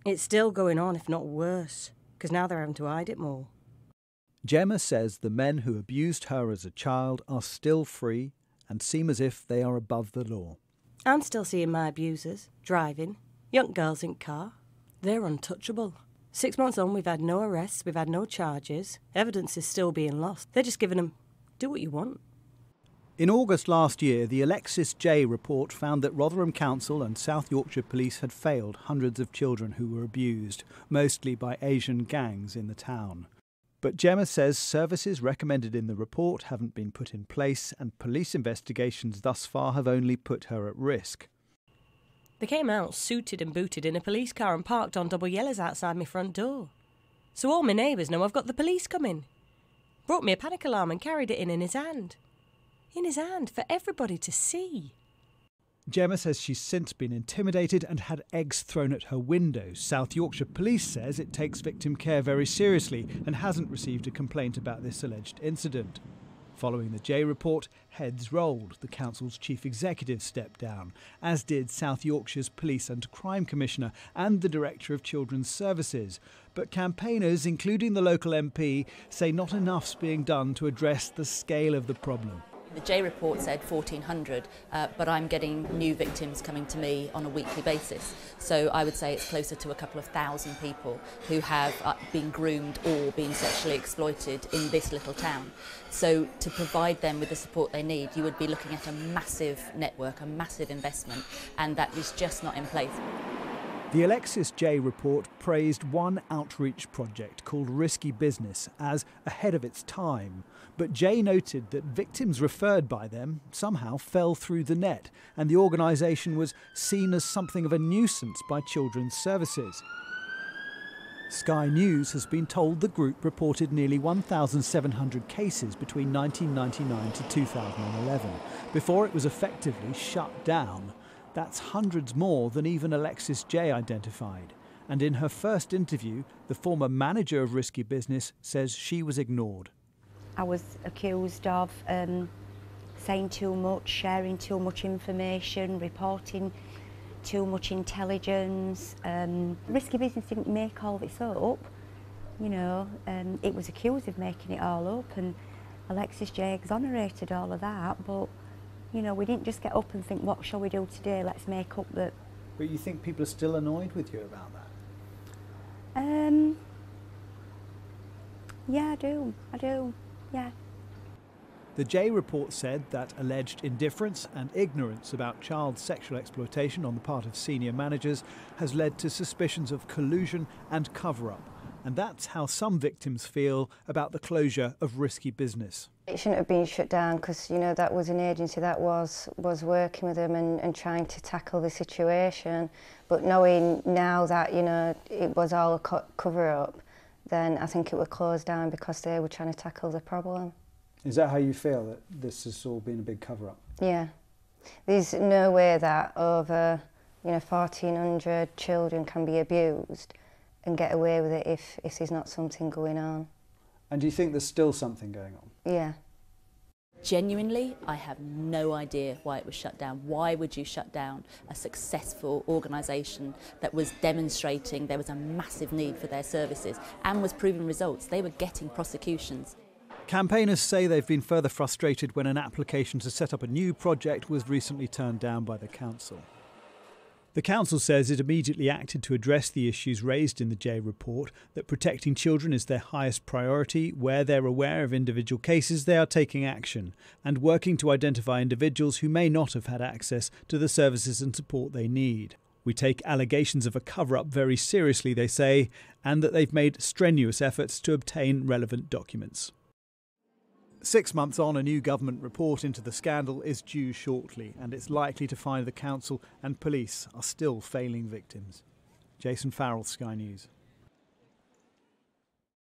It's still going on, if not worse, because now they're having to hide it more. Gemma says the men who abused her as a child are still free and seem as if they are above the law. I'm still seeing my abusers, driving, young girls in car. They're untouchable. 6 months on, we've had no arrests, we've had no charges. Evidence is still being lost. They're just giving them, do what you want. In August last year, the Alexis J report found that Rotherham Council and South Yorkshire Police had failed hundreds of children who were abused, mostly by Asian gangs in the town. But Gemma says services recommended in the report haven't been put in place and police investigations thus far have only put her at risk. They came out suited and booted in a police car and parked on double yellows outside my front door. So all my neighbours know I've got the police coming. Brought me a panic alarm and carried it in his hand. In his hand for everybody to see. Gemma says she's since been intimidated and had eggs thrown at her window. South Yorkshire Police says it takes victim care very seriously and hasn't received a complaint about this alleged incident. Following the J report, heads rolled. The council's chief executive stepped down, as did South Yorkshire's Police and Crime Commissioner and the Director of Children's Services. But campaigners, including the local MP, say not enough's being done to address the scale of the problem. The J report said 1,400, but I'm getting new victims coming to me on a weekly basis. So I would say it's closer to a couple of thousand people who have been groomed or been sexually exploited in this little town. So to provide them with the support they need, you would be looking at a massive network, a massive investment, and that is just not in place. The Alexis J report praised one outreach project called Risky Business as ahead of its time. But J noted that victims referred by them somehow fell through the net, and the organisation was seen as something of a nuisance by Children's Services. Sky News has been told the group reported nearly 1,700 cases between 1999 to 2011, before it was effectively shut down. That's hundreds more than even Alexis J identified. And in her first interview, the former manager of Risky Business says she was ignored. I was accused of saying too much, sharing too much information, reporting too much intelligence. Risky Business didn't make all this up, you know, it was accused of making it all up, and Alexis J exonerated all of that, but you know, we didn't just get up and think, what shall we do today, let's make up that. But you think people are still annoyed with you about that? Yeah, I do, yeah. The J report said that alleged indifference and ignorance about child sexual exploitation on the part of senior managers has led to suspicions of collusion and cover-up. And that's how some victims feel about the closure of Risky Business. It shouldn't have been shut down because, you know, that was an agency that was working with them and trying to tackle the situation. But knowing now that, you know, it was all a cover-up, then I think it would close down because they were trying to tackle the problem. Is that how you feel, that this has all been a big cover-up? Yeah. There's no way that over, you know, 1,400 children can be abused and get away with it if there's not something going on. And do you think there's still something going on? Yeah. Genuinely, I have no idea why it was shut down. Why would you shut down a successful organisation that was demonstrating there was a massive need for their services and was proving results? They were getting prosecutions. Campaigners say they've been further frustrated when an application to set up a new project was recently turned down by the council. The council says it immediately acted to address the issues raised in the J report, that protecting children is their highest priority. Where they're aware of individual cases, they are taking action and working to identify individuals who may not have had access to the services and support they need. We take allegations of a cover-up very seriously, they say, and that they've made strenuous efforts to obtain relevant documents. 6 months on, a new government report into the scandal is due shortly, and it's likely to find the council and police are still failing victims. Jason Farrell, Sky News.